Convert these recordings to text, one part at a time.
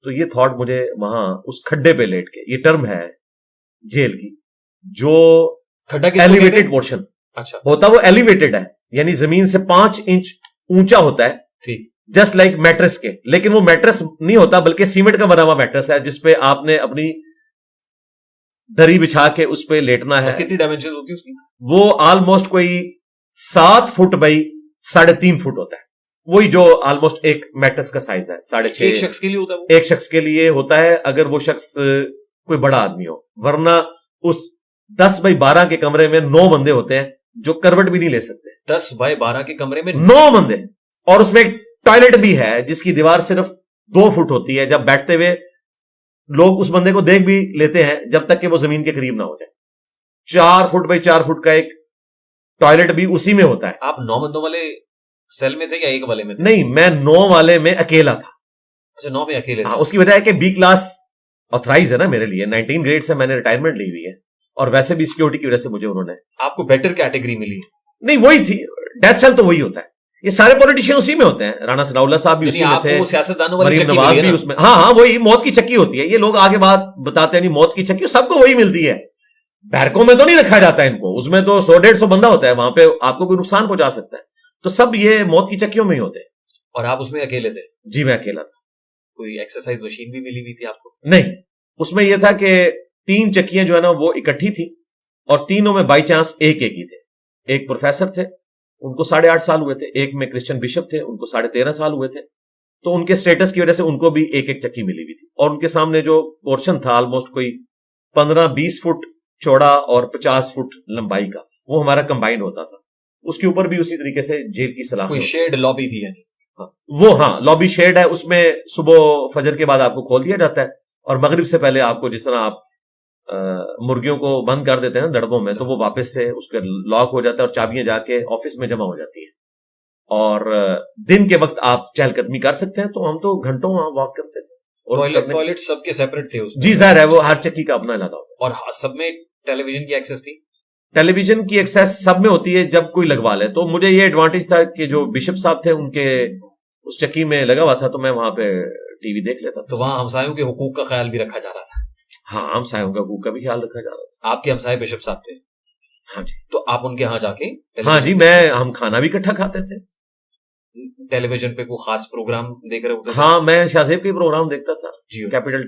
تو یہ تھاٹ مجھے وہاں اس کھڈے پہ لیٹ کے, یہ ٹرم ہے جیل کی, جو ایلیویٹڈ پورشن ہوتا وہ ایلیویٹڈ ہے, یعنی زمین سے 5 انچ اونچا ہوتا ہے, جسٹ لائک میٹرس کے, لیکن وہ میٹرس نہیں ہوتا بلکہ سیمنٹ کا بنا ہوا میٹرس ہے جس پہ آپ نے اپنی دری بچھا کے اس پہ لیٹنا ہے. کتنی ڈائمینشن ہوتی ہے اس کی؟ وہ آلموسٹ کوئی 7 فٹ بائی 3.5 فٹ ہوتا ہے, وہی جو آلموسٹ ایک میٹرس کا سائز ہے, 6.5. ایک شخص کے لیے ہوتا ہے, ایک شخص کے لیے ہوتا ہے اگر وہ شخص کوئی بڑا آدمی ہو, ورنہ اس 10 بائی 12 کے کمرے میں 9 بندے ہوتے ہیں جو کروٹ بھی نہیں لے سکتے. 10 بائی 12 کے کمرے میں 9 بندے, اور اس میں ایک ٹوائلٹ بھی ہے جس کی دیوار صرف 2 فٹ ہوتی ہے. جب بیٹھتے ہوئے لوگ اس بندے کو دیکھ بھی لیتے ہیں جب تک کہ وہ زمین کے قریب نہ ہو جائے. 4 فٹ بائی 4 فٹ کا ایک ٹوائلٹ بھی اسی میں ہوتا ہے. آپ 9 بندوں والے سیل میں تھے یا ایک والے میں تھے؟ نہیں, میں 9 والے میں اکیلا تھا. اچھا, 9 میں اکیلے. ہاں, اس کی وجہ ہے کہ بی کلاس آتھرائز ہے نا میرے لیے, 19 گریڈ سے میں نے ریٹائرمنٹ لی ہوئی ہے, اور ویسے بھی سیکورٹی کی وجہ سے مجھے انہوں نے. آپ کو بیٹر کیٹیگری ملی؟ نہیں, وہی تھی, ڈیتھ سیل تو وہی ہوتا ہے. یہ سارے پولیٹیشین اسی میں ہوتے ہیں, رانا ثناء اللہ صاحب بھی اسی میں تھے, مریم نواز بھی اس میں. ہاں, وہی موت کی چکی ہوتی ہے. یہ لوگ آگے بات بتاتے ہیں نہیں, موت کی چکی سب کو وہی ملتی ہے. بیرکوں میں تو نہیں رکھا جاتا ہے ان کو, اس میں تو 100-150 بندہ ہوتا ہے, وہاں پہ آپ کو کوئی نقصان پہنچا سکتا ہے. تو سب یہ موت کی چکیوں میں ہی ہوتے ہیں. اور آپ اس میں اکیلے تھے؟ جی, میں اکیلا تھا. کوئی ایکسرسائز مشین بھی ملی ہوئی تھی آپ کو؟ نہیں, اس میں یہ تھا کہ 3 چکیاں جو ہے نا وہ اکٹھی تھی, اور تینوں میں بائی چانس ایک ہی تھے. ایک پروفیسر تھے, ان کو 8.5 سال ہوئے تھے. ایک میں کرسچن بشپ تھے, ان کو 13.5 سال ہوئے تھے. تو ان کے سٹیٹس کی وجہ سے ان کو بھی ایک چکی ملی ہوئی تھی. اور ان کے سامنے جو پورشن تھا آلموسٹ کوئی 15-20 فٹ چوڑا اور 50 فٹ لمبائی کا, وہ ہمارا کمبائن ہوتا تھا. اس کے اوپر بھی اسی طریقے سے جیل کی صلاحیت. کوئی شیڈ لابی تھی یعنی؟ وہ ہاں, لابی شیڈ ہے. اس میں صبح فجر کے بعد آپ کو کھول دیا جاتا ہے, اور مغرب سے پہلے آپ کو, جس طرح آپ مرغیوں کو بند کر دیتے ہیں دڑبوں میں, تو وہ واپس سے اس کے لاک ہو جاتا ہے اور چابیاں جا کے آفس میں جمع ہو جاتی ہیں. اور دن کے وقت آپ چہل قدمی کر سکتے ہیں. تو ہم تو گھنٹوں وہاں واک کرتے تھے. ٹوائلٹ سب کے سیپریٹ تھے اس میں؟ جی ظاہر ہے, وہ ہر چکی کا اپنا علاقہ ہوتا ہے. اور سب میں ٹیلی ویژن کی ایکسس تھی؟ ٹیلی ویژن کی ایکسس سب میں ہوتی ہے جب کوئی لگوا لے. تو مجھے یہ ایڈوانٹیج تھا کہ جو بشپ صاحب تھے ان کے اس چکی میں لگا ہوا تھا, تو میں وہاں پہ ٹی وی دیکھ لیتا تھا. تو وہاں ہمسایوں کے حقوق کا خیال بھی رکھا جا رہا تھا؟ ہاں, ہمسایوں کا حقوق کا بھی خیال رکھا جا رہا تھا. آپ کے ہمسائے بشپ صاحب تھے؟ ہاں جی. تو آپ ان کے ہاں جا کے؟ ہاں جی, ہم کھانا بھی اکٹھا کھاتے تھے. ٹیلی ویژن پہ کوئی خاص پروگرام دیکھ رہے ہوتے؟ ہاں, میں شاہ زیب کے پروگرام دیکھتا تھا. جی, کیپٹل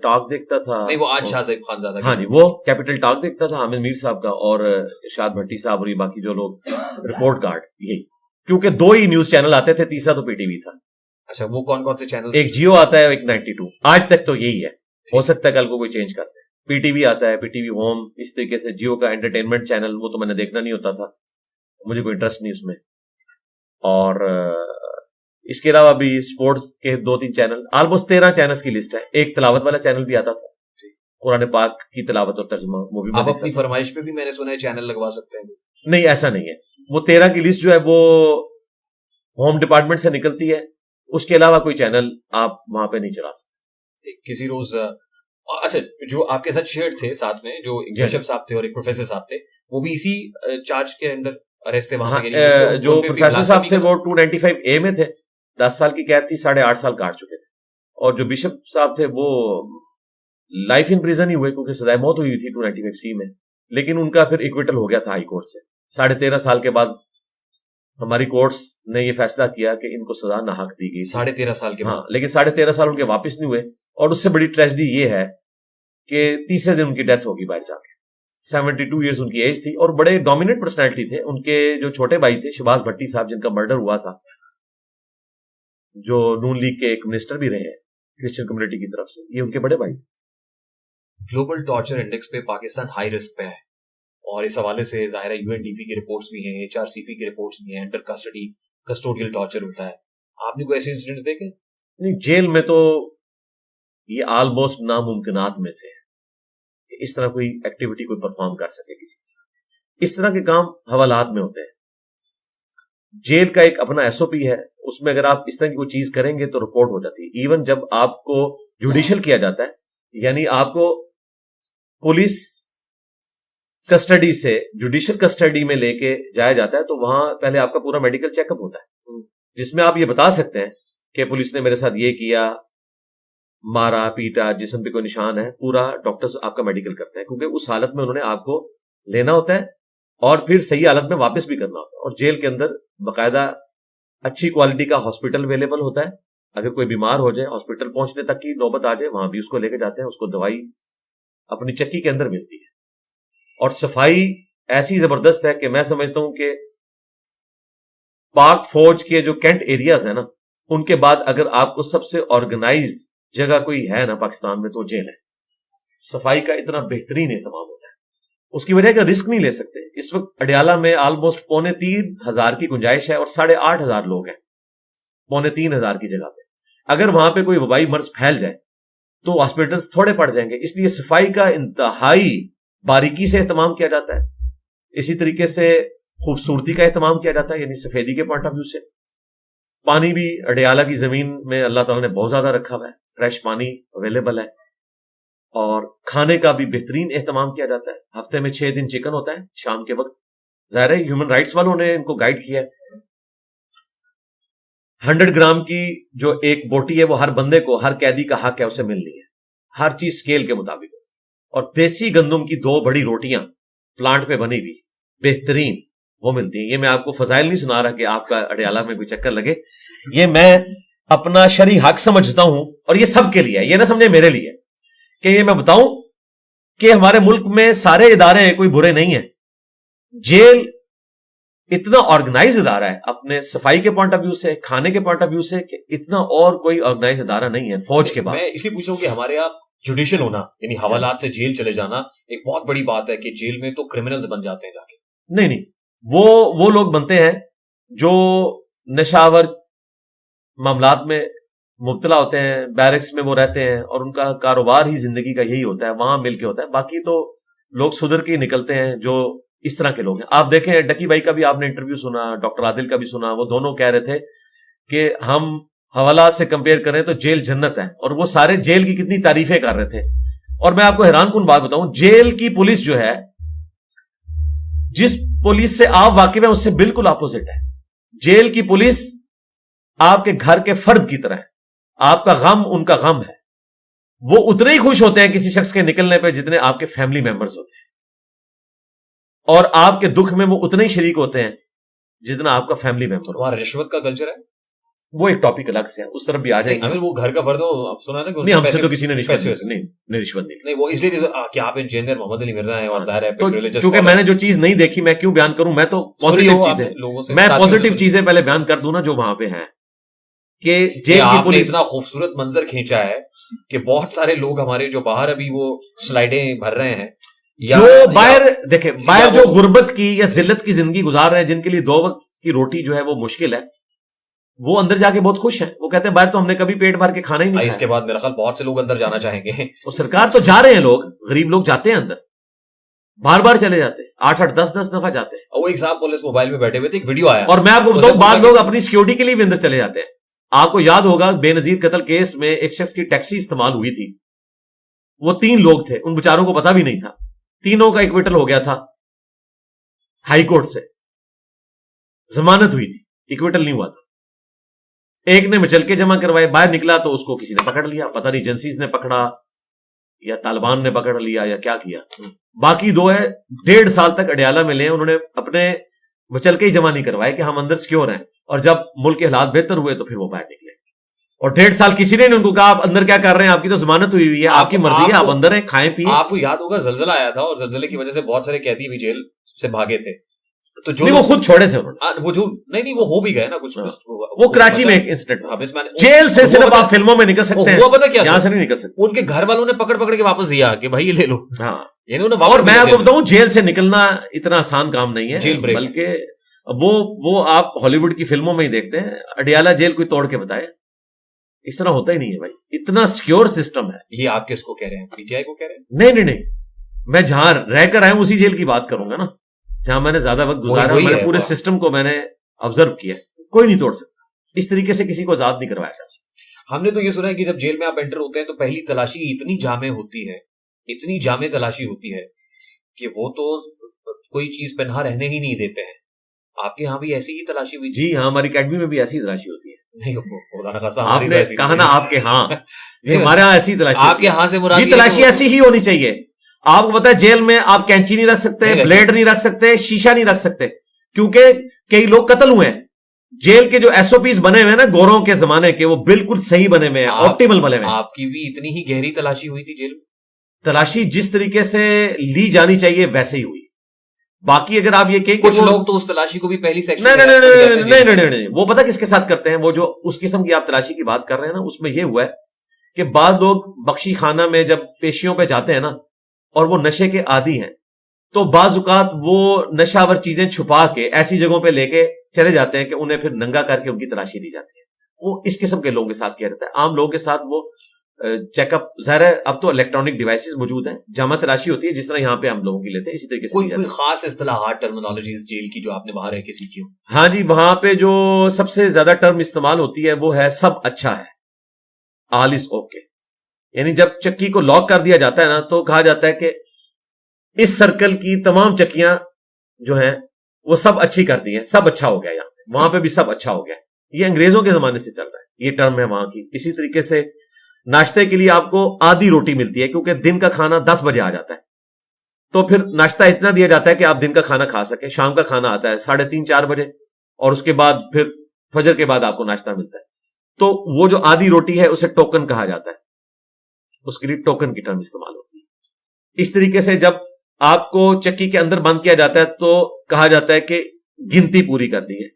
ٹاک دیکھتا تھا. نہیں, وہ آج شاہ زیب خان زیادہ. ہاں جی, وہ کیپٹل ٹاک دیکھتا تھا, حامد میر صاحب کا, اور ارشاد بھٹی صاحب, اور یہ باقی جو لوگ رپورٹ کارڈ, یہی. کیونکہ 2 ہی نیوز چینل آتے تھے, تیسرا تو پی ٹی وی تھا. اچھا, وہ کون کون سے چینل؟ ایک جیو آتا ہے, ایک 92. آج تک تو یہی ہے, ہو سکتا ہے کل کو کوئی چینج کرتے ہیں. پی ٹی وی آتا ہے, پی ٹی وی ہوم, اس طریقے سے. جیو کا انٹرٹینمنٹ چینل, وہ تو میں نے دیکھنا نہیں ہوتا تھا, مجھے کوئی انٹرسٹ نہیں اس میں. اور اس کے علاوہ بھی سپورٹس کے 2-3 چینل, آلموسٹ 13 چینلز کی لسٹ ہے. ایک تلاوت والا چینل بھی آتا تھا, قرآن پاک کی تلاوت اور ترجمہ, وہ بھی. آپ اپنی فرمائش پہ بھی میں نے سنا ہے چینل لگوا سکتے ہیں؟ نہیں, ایسا نہیں ہے. وہ 13 کی لسٹ جو ہے وہ ہوم ڈپارٹمنٹ سے نکلتی ہے. اس کے علاوہ کوئی چینل آپ وہاں پہ نہیں چلا سکتے. کسی روز. اچھا, جو آپ کے ساتھ شیئر تھے ساتھ میں, جو ایک بشپ صاحب تھے اور ایک پروفیسر صاحب تھے, وہ بھی اسی چارج کے انڈر اریسٹ تھے وہاں؟ جو پروفیسر صاحب تھے وہ 295A میں تھے, 10 سال کی قید تھی, 8.5 سال کاٹ چکے تھے. اور جو بشپ صاحب تھے وہ لائف ان پریزن ہی ہوئے, کیونکہ سزائے موت ہوئی تھی 295C میں. لیکن ان کا پھر ایکویٹل ہو گیا تھا ہائی کورٹ سے. 13.5 سال کے بعد ہماری کورٹس نے یہ فیصلہ کیا کہ ان کو سزا ناحق دی گئی. 13.5 سال کے بعد؟ ہاں, لیکن 13.5 سال ان کے واپس نہیں ہوئے. اور اس سے بڑی ٹریجڈی یہ ہے کہ تیسرے دن ان کی ڈیتھ ہوگی باہر جا کے. 72 ایئرز ان کی ایج تھی, اور بڑے ڈومیننٹ پرسنالٹی تھے. ان کے جو چھوٹے بھائی تھے شباز بھٹی صاحب, جن کا مرڈر ہوا تھا, جو نون لیگ کے ایک منسٹر بھی رہے ہیں کرسچن کمیونٹی کی طرف سے, یہ ان کے بڑے بھائی. گلوبل ٹارچر انڈیکس پہ پاکستان ہائی رسک پہ ہے, اور اس حوالے سے ظاہر ہے UNDP کی رپورٹس بھی ہیں, HRCP کی رپورٹس بھی ہیں. انڈر کسٹڈی کسٹوڈیل ٹارچر ہوتا ہے. آپ نے کوئی ایسے انسیڈنٹس دیکھے؟ نہیں, جیل میں تو یہ آلموسٹ ناممکنات میں سے ہے کہ اس طرح کوئی ایکٹیویٹی کوئی پرفارم کر سکے کسی کے ساتھ. اس طرح کے کام حوالات میں ہوتے ہیں. جیل کا ایک اپنا SOP ہے, اس میں اگر آپ اس طرح کی کوئی چیز کریں گے تو رپورٹ ہو جاتی ہے. ایون جب آپ کو جوڈیشل کیا جاتا ہے, یعنی آپ کو پولیس کسٹڈی سے جوڈیشل کسٹڈی میں لے کے جایا جاتا ہے, تو وہاں پہلے آپ کا پورا میڈیکل چیک اپ ہوتا ہے, جس میں آپ یہ بتا سکتے ہیں کہ پولیس نے میرے ساتھ یہ کیا, مارا پیٹا, جسم پہ کوئی نشان ہے, پورا ڈاکٹر آپ کا میڈیکل کرتا ہے, کیونکہ اس حالت میں انہوں نے آپ کو لینا ہوتا ہے اور پھر صحیح حالت میں واپس بھی کرنا ہوتا ہے. اور جیل کے اندر باقاعدہ اچھی کوالٹی کا ہاسپٹل اویلیبل ہوتا ہے. اگر کوئی بیمار ہو جائے, ہاسپٹل پہنچنے تک کی نوبت آ جائے, وہاں بھی اس کو لے کے جاتے ہیں, اس کو دوائی اپنی چکی کے اندر ملتی ہے. اور صفائی ایسی زبردست ہے کہ میں سمجھتا ہوں کہ پاک فوج کے جو کینٹ ایریاز ہیں نا, ان کے بعد اگر آپ کو سب سے آرگنائز جگہ کوئی ہے نا پاکستان میں تو جیل ہے. صفائی کا اتنا بہترین اہتمام ہوتا ہے, اس کی وجہ کہ رسک نہیں لے سکتے. اس وقت اڈیالہ میں آلموسٹ 3,500 کی گنجائش ہے اور 8,500 لوگ ہیں 3,500 کی جگہ پہ. اگر وہاں پہ کوئی وبائی مرض پھیل جائے تو ہاسپٹلز تھوڑے پڑ جائیں گے. اس لیے صفائی کا انتہائی باریکی سے اہتمام کیا جاتا ہے. اسی طریقے سے خوبصورتی کا اہتمام کیا جاتا ہے, یعنی سفیدی کے پوائنٹ آف ویو سے. پانی بھی اڈیالہ کی زمین میں اللہ تعالیٰ نے بہت زیادہ رکھا ہوا ہے, فریش پانی اویلیبل ہے. اور کھانے کا بھی بہترین اہتمام کیا جاتا ہے. ہفتے میں 6 دن چکن ہوتا ہے شام کے وقت. ظاہر ہے ہیومن رائٹس والوں نے ان کو گائیڈ کیا ہے. 100 گرام کی جو ایک بوٹی ہے وہ ہر بندے کو, ہر قیدی کا حق ہے اسے ملنی ہے. ہر چیز سکیل کے مطابق. اور دیسی گندم کی 2 بڑی روٹیاں پلانٹ پہ بنی ہوئی بہترین وہ ملتی ہیں. یہ میں آپ کو فضائل نہیں سنا رہا کہ آپ کا اڈیالہ میں کوئی چکر لگے, یہ میں اپنا شرعی حق سمجھتا ہوں. اور یہ سب کے لیے ہے, یہ نہ سمجھے میرے لیے, کہ یہ میں بتاؤں کہ ہمارے ملک میں سارے ادارے کوئی برے نہیں ہیں. جیل اتنا آرگنائز ادارہ ہے اپنے صفائی کے پوائنٹ آف ویو سے, کھانے کے پوائنٹ آف ویو سے, کہ اتنا اور کوئی آرگنائز ادارہ نہیں ہے فوج کے بعد. میں اس لیے پوچھ رہا ہوں کہ ہمارے یہاں جوڈیشل ہونا, یعنی حوالات سے جیل چلے جانا ایک بہت بڑی بات ہے, کہ جیل میں تو کرمنلز بن جاتے ہیں جا کے. نہیں, وہ لوگ بنتے ہیں جو نشاور معاملات میں مبتلا ہوتے ہیں, بیرکس میں وہ رہتے ہیں اور ان کا کاروبار ہی زندگی کا یہی ہوتا ہے, وہاں مل کے ہوتا ہے. باقی تو لوگ سدھر کے نکلتے ہیں جو اس طرح کے لوگ ہیں. آپ دیکھیں ڈکی بھائی کا بھی آپ نے انٹرویو سنا, ڈاکٹر عادل کا بھی سنا, وہ دونوں کہہ رہے تھے کہ ہم حوالات سے کمپیئر کریں تو جیل جنت ہے, اور وہ سارے جیل کی کتنی تعریفیں کر رہے تھے. اور میں آپ کو حیران کن بات بتاؤں, جیل کی پولیس جو ہے, جس پولیس سے آپ واقف ہیں اس سے بالکل اپوزٹ ہے. جیل کی پولیس آپ کے گھر کے فرد کی طرح ہے, آپ کا غم ان کا غم ہے. وہ اتنے ہی خوش ہوتے ہیں کسی شخص کے نکلنے پہ جتنے آپ کے فیملی ممبرز ہوتے ہیں, اور آپ کے دکھ میں وہ اتنے ہی شریک ہوتے ہیں جتنا آپ کا فیملی ممبر. وہاں رشوت کا کلچر ہے, وہ ایک ٹاپک الگ سے ہے, اس طرف بھی آ جائیں گے. وہ گھر کا فرد ہو, سنا ہے نہیں, ہم سے تو کسی نے رشوت نہیں رشوت نہیں. وہ اس لیے کہ آپ انجینئر محمد علی مرزا ہیں, اور ظاہر ہے چونکہ میں نے جو چیز نہیں دیکھی میں کیوں بیان کروں. میں تو پازیٹیو چیزیں پہلے بیان کر دوں نا جو وہاں پہ ہیں, کہ جیل کی پولیس اتنا خوبصورت منظر کھینچا ہے کہ بہت سارے لوگ ہمارے جو باہر ابھی وہ سلائیڈیں بھر رہے ہیں, جو باہر دیکھیں, باہر جو غربت کی یا ذلت کی زندگی گزار رہے ہیں, جن کے لیے 2 وقت کی روٹی جو ہے وہ مشکل ہے, وہ اندر جا کے بہت خوش ہیں. وہ کہتے ہیں باہر تو ہم نے کبھی پیٹ بھر کے کھانا ہی نہیں. اس کے بعد میرا خیال بہت سے لوگ اندر جانا چاہیں گے. وہ سرکار تو جا رہے ہیں, لوگ غریب لوگ جاتے ہیں اندر, بار بار چلے جاتے ہیں, 8-8 10-10 دفعہ جاتے ہیں. وہ ایک صاحب پولیس موبائل میں بیٹھے ہوئے تھے, ایک ویڈیو آیا, اور میں آپ کو بتاؤں بعض لوگ اپنی سیکیورٹی کے لیے بھی اندر چلے جاتے ہیں. آپ کو یاد ہوگا بے نظیر قتل کیس میں ایک شخص کی ٹیکسی استعمال ہوئی تھی, وہ 3 لوگ تھے, ان بیچاروں کو پتا بھی نہیں تھا, تینوں کا ایکویٹل ہو گیا تھا ہائی کورٹ سے, ضمانت ہوئی تھی, ایکویٹل نہیں ہوا تھا. ایک نے مچل کے جمع کروائے, باہر نکلا تو اس کو کسی نے پکڑ لیا, پتہ نہیں ایجنسیز نے پکڑا یا طالبان نے پکڑ لیا یا کیا کیا. باقی 2 ہے 1.5 سال تک اڈیالہ میں لے, انہوں نے اپنے مچل کے ہی جمع نہیں کروائے کہ ہم اندر سیکیور ہیں, اور جب ملک کے حالات بہتر ہوئے تو پھر وہ باہر نکلے. اور 1.5 سال کسی نے ان کو کہا آپ اندر کیا کر رہے ہیں, آپ کی تو ضمانت ہوئی ہے, آپ کی مرضی ہے, آپ اندر ہیں, کھائیں پیئیں. آپ کو یاد ہوگا زلزلہ آیا تھا, اور زلزلے کی وجہ سے بہت سارے قیدی بھی جیل سے بھاگے تھے, تو جو وہ خود چھوڑے تھے انہوں نے, وہ جو نہیں وہ ہو بھی گئے نا کچھ. وہ کراچی میں ایک انسیڈنٹ, جیل سے صرف آپ فلموں میں نکل سکتے ہیں, وہ پتہ کیا یہاں سے نہیں نکل سکتے. ان کے گھر والوں نے پکڑ کے واپس دیا کہ بھائی یہ لے لو. ہاں, یعنی اور میں آپ کو بتاؤں جیل سے نکلنا اتنا آسان کام نہیں ہے, بلکہ وہ آپ ہالی ووڈ کی فلموں میں ہی دیکھتے ہیں. اڈیالہ جیل کوئی توڑ کے بتائے, اس طرح ہوتا ہی نہیں ہے بھائی, اتنا سیکیور سسٹم ہے. یہ آپ کس کو کہہ رہے ہیں, پی ٹی آئی کو کہہ رہے ہیں؟ نہیں, میں جہاں رہ کر آیا ہوں اسی جیل کی بات کروں گا نا, جہاں میں نے زیادہ وقت گزارا, میں نے پورے سسٹم کو میں نے آبزرو کیا. کوئی نہیں توڑ سکتا, اس طریقے سے کسی کو آزاد نہیں کروایا جا سکتا. ہم نے تو یہ سنا ہے کہ جب جیل میں آپ انٹر ہوتے ہیں تو پہلی تلاشی اتنی جامع ہوتی ہے, اتنی جامع تلاشی ہوتی ہے کہ وہ تو کوئی چیز پنہا رہنے ہی نہیں دیتے ہیں. آپ کے یہاں بھی ایسی ہی تلاشی ہوئی؟ جی ہاں, ہماری اکیڈمی میں بھی ایسی تلاشی ہوتی ہے. آپ نے کہا نا آپ کے ہاں، یہ ہمارے ہاں ایسی تلاشی، آپ کے ہاں سے مراد یہ تلاشی ایسی ہی ہونی چاہیے. آپ کو پتا ہے جیل میں آپ کینچی نہیں رکھ سکتے، بلیڈ نہیں رکھ سکتے، شیشہ نہیں رکھ سکتے، کیونکہ کئی لوگ قتل ہوئے ہیں. جیل کے جو ایس او پیز بنے ہوئے ہیں نا گوروں کے زمانے کے، وہ بالکل صحیح بنے ہوئے ہیں، آپٹیمل بنے ہوئے ہیں. آپ کی بھی اتنی ہی گہری تلاشی ہوئی تھی جیل میں؟ تلاشی جس طریقے سے لی جانی چاہیے ویسے ہی ہوئی. باقی اگر آپ یہ کہ کچھ لوگ تو اس تلاشی کو بھی پہلی سیکشن نہیں، وہ پتہ کس کے ساتھ کرتے ہیں، وہ جو اس قسم کی آپ تلاشی کی بات کر رہے ہیں نا، اس میں یہ ہوا ہے کہ بعض لوگ بخشی خانہ میں جب پیشیوں پہ جاتے ہیں نا اور وہ نشے کے عادی ہیں، تو بعض اوقات وہ نشاور چیزیں چھپا کے ایسی جگہوں پہ لے کے چلے جاتے ہیں کہ انہیں پھر ننگا کر کے ان کی تلاشی لی جاتی ہے. وہ اس قسم کے لوگوں کے ساتھ کیا رہتا ہے. عام لوگوں کے ساتھ وہ چیک اپ، ظاہر ہے اب تو الیکٹرانک ڈیوائسز موجود ہیں، جامع تلاشی ہوتی ہے جس طرح یہاں پہ ہم لوگوں کی لیتے ہیں، اسی طریقے سے کوئی خاص اصطلاحات ٹرمینالوجیز جیل کی جو آپ نے وہاں رہ کے سیکھی ہوں؟ ہاں جی، وہاں پہ جو سب سے زیادہ ٹرم استعمال ہوتی ہے وہ ہے سب اچھا ہے، آل از اوکے. یعنی جب چکی کو لاک کر دیا جاتا ہے نا تو کہا جاتا ہے کہ اس سرکل کی تمام چکیاں جو ہیں وہ سب اچھی کر دی ہیں، سب اچھا ہو گیا. یہاں پہ وہاں پہ بھی سب اچھا ہو گیا. یہ انگریزوں کے زمانے سے چل رہا ہے، یہ ٹرم ہے وہاں کی. اسی طریقے سے ناشتے کے لیے آپ کو آدھی روٹی ملتی ہے، کیونکہ دن کا کھانا 10 بجے آ جاتا ہے، تو پھر ناشتہ اتنا دیا جاتا ہے کہ آپ دن کا کھانا کھا سکیں. شام کا کھانا آتا ہے 3:30 4 بجے، اور اس کے بعد پھر فجر کے بعد آپ کو ناشتہ ملتا ہے. تو وہ جو آدھی روٹی ہے اسے ٹوکن کہا جاتا ہے، اس کے لیے ٹوکن کی ٹرم استعمال ہوتی ہے. اس طریقے سے جب آپ کو چکی کے اندر بند کیا جاتا ہے تو کہا جاتا ہے کہ گنتی پوری کر دی ہے،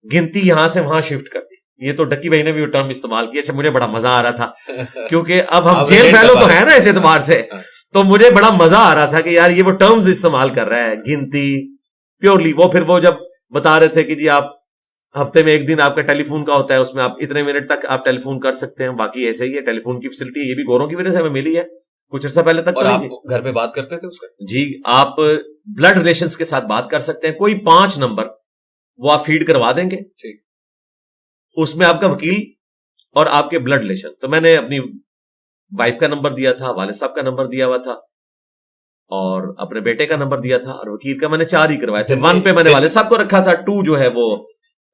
گنتی یہاں سے وہاں شفٹ کر دی. یہ تو ڈکی بھائی نے بھی وہ ٹرم استعمال کیا. اچھا، مجھے بڑا مزہ آ رہا تھا کیونکہ اب ہم جیل فیلو تو ہے نا اس اعتبار سے، تو مجھے بڑا مزہ آ رہا تھا کہ یار یہ وہ ٹرمز استعمال کر رہا ہے، گنتی پیورلی. وہ پھر وہ جب بتا رہے تھے کہ جی آپ ہفتے میں ایک دن آپ کا ٹیلی فون کا ہوتا ہے، اس میں آپ اتنے منٹ تک آپ ٹیلی فون کر سکتے ہیں. باقی ایسے ہی ہے، ٹیلی فون کی فیسلٹی یہ بھی گوروں کی وجہ سے ہمیں ملی ہے، کچھ عرصہ پہلے تک. اور آپ گھر پہ بات کرتے تھے اس کا؟ جی، آپ بلڈ ریلیشنز کے ساتھ بات کر سکتے ہیں. کوئی 5 نمبر وہ آپ فیڈ کروا دیں گے، اس میں آپ کا وکیل اور آپ کے بلڈ ریلیشن. تو میں نے اپنی وائف کا نمبر دیا تھا، والد صاحب کا نمبر دیا ہوا تھا، اور اپنے بیٹے کا نمبر دیا تھا، اور وکیل کا میں نے 4 ہی کروائے تھے. 1 پہ میں نے والد صاحب کو رکھا تھا، 2 جو ہے وہ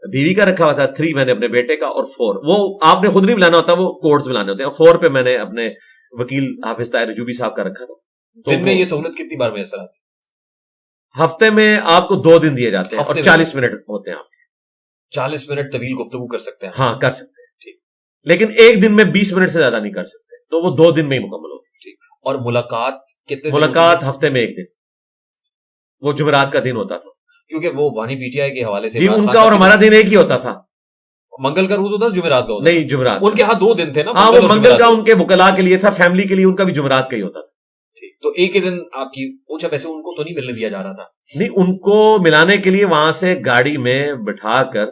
بیوی کا رکھا ہوا تھا، 3 میں نے اپنے بیٹے کا، اور 4 وہ آپ نے خود نہیں بلانا ہوتا، وہ کوڈز بلانے ہوتے ہیں. 4 پہ میں نے اپنے وکیل حافظ طاہر رجوبی صاحب کا رکھا تھا. دن میں یہ سہولت کتنی بار میسر آتی ہے؟ ہفتے میں آپ کو 2 دن دیے جاتے ہیں، اور 40 منٹ ہوتے ہیں. آپ 40 منٹ طویل گفتگو کر سکتے ہیں؟ ہاں، کر سکتے ہیں. ٹھیک، لیکن ایک دن میں 20 منٹ سے زیادہ نہیں کر سکتے، تو وہ 2 دن میں ہی مکمل ہوتی ہے. اور ملاقات کتنے؟ ملاقات ہفتے میں 1 دن، وہ جمعرات کا دن ہوتا تھا، کیونکہ وہ بانی پی ٹی آئی کے حوالے سے جی ان کا اور ہمارا دن ایک ہی ہوتا تھا. منگل کا روز ہوتا تھا، جمعرات کا ہوتا؟ نہیں، جمعرات. ان کے ہاں 2 دن تھے نا. ہاں، وہ منگل کا ان کے وکلاء کے لیے تھا، فیملی کے لیے ان کا بھی جمعرات کا ہی ہوتا تھا. تو ایک ہی دن آپ کی پوچھا. ویسے ان کو تو نہیں ملنے دیا جا رہا تھا؟ نہیں، ان کو ملانے کے لیے وہاں سے گاڑی میں بٹھا کر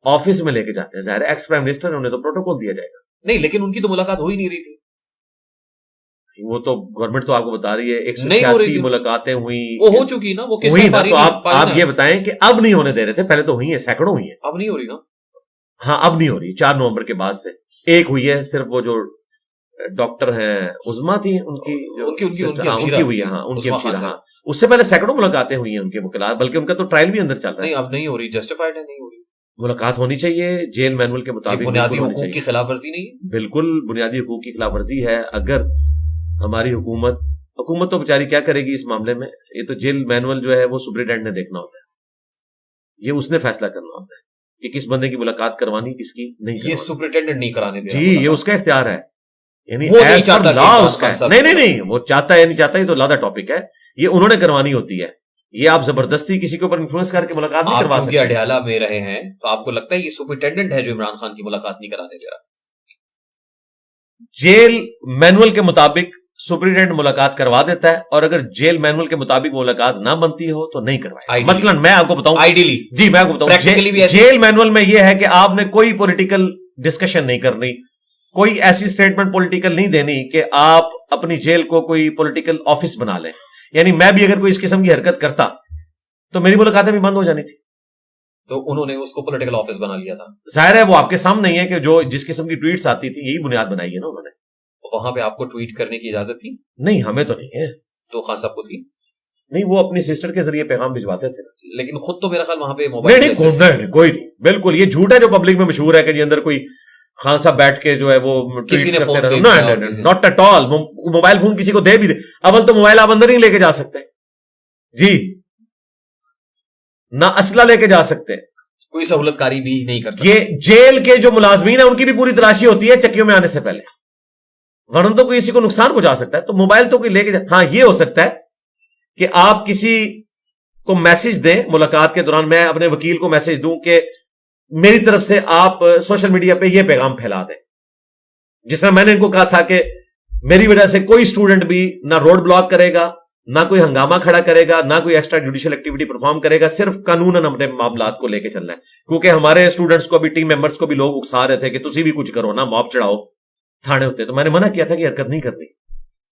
آفس میں لے کے جاتے ہیں. ظاہر ایکس پرائم منسٹر، انہیں تو پروٹوکول دیا جائے گا. نہیں، لیکن ان کی تو ملاقات ہو ہی نہیں رہی تھی. وہ تو گورنمنٹ تو آپ کو بتا رہی ہے 186 ملاقاتیں ہوئی. وہ ہو چکی نا، وہ ہوئی نا. تو آپ یہ بتائیں کہ اب نہیں ہونے دے رہے تھے، پہلے تو ہوئی ہیں، سینکڑوں ہوئی ہیں. اب نہیں ہو رہی نا؟ ہاں، اب نہیں ہو رہی. 4 نومبر کے بعد سے ایک ہوئی ہے صرف، وہ جو ڈاکٹر ہیں عظما تھی ان کی ہوئی ہے. ہاں، ان کی ہمشیرہ. ہاں، اس سے پہلے سینکڑوں ملاقاتیں ہوئی ہیں ان کے وکلاء، بلکہ ان کا تو ٹرائل بھی اندر چل رہا ہے. نہیں، اب نہیں ہو رہی، جسٹیفائڈ ہے، نہیں ہو رہی. ملاقات ہونی چاہیے جیل مینول کے مطابق. بنیادی حقوق کی خلاف ورزی نہیں؟ بالکل بنیادی حقوق کی خلاف ورزی ہے. اگر ہماری حکومت تو بیچاری کیا کرے گی اس معاملے میں؟ یہ تو جیل مینول جو ہے وہ سپرنٹینڈنٹ نے دیکھنا ہوتا ہے، یہ اس نے فیصلہ کرنا ہوتا ہے کہ کس بندے کی ملاقات کروانی، کس کی نہیں. یہ سپرنٹینڈنٹ نہیں کرانے دے. جی، یہ اس کا اختیار ہے. یعنی وہ نہیں چاہتا لا اس کا نہیں، وہ چاہتا ہے یا نہیں چاہتا، یہ تو لادا ٹاپک ہے. یہ انہوں نے کروانی ہوتی ہے. یہ آپ زبردستی کسی کے اوپر انفلوئنس کر کے ملاقات نہیں کروا سکتے. اڈیالہ میں رہے ہیں تو آپ کو لگتا ہے یہ سپرنٹینڈنٹ ہے جو عمران خان کی ملاقات نہیں کرانے دے رہا؟ جیل مینول کے مطابق سپرنٹینڈنٹ ملاقات کروا دیتا ہے، اور اگر جیل مینول کے مطابق ملاقات نہ بنتی ہو تو نہیں کروائے. مثلا میں آپ کو بتاؤں، آئیڈیلی جی میں آپ کو بتاؤں، جیل مینول میں یہ ہے کہ آپ نے کوئی پولیٹیکل ڈسکشن نہیں کرنی، کوئی ایسی سٹیٹمنٹ پولیٹیکل نہیں دینی کہ آپ اپنی جیل کو کوئی پولیٹیکل آفس بنا لیں. یعنی میں بھی اگر کوئی اس قسم کی حرکت کرتا تو میری ملاقاتیں بھی بند ہو جانی تھی. تو انہوں نے اس کو پولیٹیکل آفس بنا لیا تھا. ظاہر ہے وہ آپ کے سامنے ہی ہے کہ جو جس قسم کی ٹویٹس آتی تھی یہی بنیاد بنائی ہے نا انہوں نے. وہاں پہ آپ کو ٹویٹ کرنے کی اجازت تھی؟ نہیں، ہمیں تو نہیں ہے. تو خان صاحب کو تھی؟ نہیں وہ اپنی سسٹر کے ذریعے پیغام بھجواتے تھے لیکن خود تو میرا خیال وہاں پہ موبائل نہیں کوئی نہیں, بالکل یہ جھوٹ ہے جو پبلک میں مشہور ہے کہ جی اندر کوئی خان صاحب بیٹھ کے جو ہے وہ کسی نے phone not at all. Mobile phone کسی کو دے بھی دے, اول تو موبائل آپ اندر نہیں لے کے جا سکتے جی, نہ اسلحہ لے کے جا سکتے, کوئی سہولت کاری بھی نہیں کرتا. یہ جیل کے جو ملازمین ہیں ان کی بھی پوری تلاشی ہوتی ہے چکیوں میں آنے سے پہلے, ورنہ تو کوئی کسی کو نقصان پہنچا سکتا ہے. تو موبائل تو کوئی لے کے ہاں یہ ہو سکتا ہے کہ آپ کسی کو میسج دیں ملاقات کے دوران, میں اپنے وکیل کو میسج دوں کہ میری طرف سے آپ سوشل میڈیا پہ یہ پیغام پھیلا دیں, جس طرح میں نے ان کو کہا تھا کہ میری وجہ سے کوئی اسٹوڈنٹ بھی نہ روڈ بلاک کرے گا, نہ کوئی ہنگامہ کھڑا کرے گا, نہ کوئی ایکسٹرا جوڈیشل ایکٹیویٹی پرفارم کرے گا, صرف قانوناً اپنے معاملات کو لے کے چلنا ہے. کیونکہ ہمارے اسٹوڈنٹس کو بھی, ٹیم ممبرس کو بھی لوگ اکسا رہے تھے کہ تسی بھی کچھ کرو نا, موب چڑھاؤ تھانے ہوتے. تو میں نے منع کیا تھا کہ حرکت نہیں کرنی.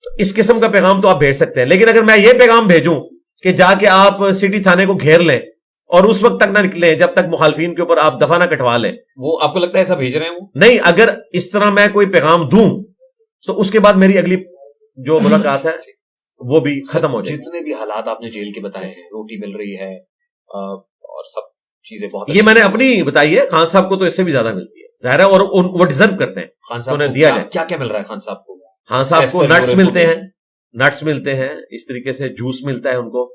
تو اس قسم کا پیغام تو آپ بھیج سکتے ہیں, لیکن اگر میں یہ پیغام بھیجوں کہ جا کے آپ سٹی تھانے کو گھیر لیں اور اس وقت تک نہ نکلیں جب تک مخالفین کے اوپر آپ دفعہ نہ کٹوا لیں, وہ آپ کو لگتا ہے ایسا بھیج رہے ہیں؟ وہ نہیں, اگر اس طرح میں کوئی پیغام دوں تو اس کے بعد میری اگلی جو ملاقات ہے وہ بھی ختم ہو جائے. جتنے بھی حالات آپ نے جیل کے بتائے ہیں, روٹی مل رہی ہے اور سب چیزیں بہت, یہ میں نے اپنی بتائی ہے, خان صاحب کو تو اس سے بھی زیادہ ملتی ہے ظاہر ہے, اور وہ ڈیزرو کرتے ہیں. خان صاحب کو دیا جائے. کیا کیا مل رہا ہے خان صاحب کو؟ خان صاحب کو نٹس ملتے ہیں, اس طریقے سے جوس ملتا ہے ان کو,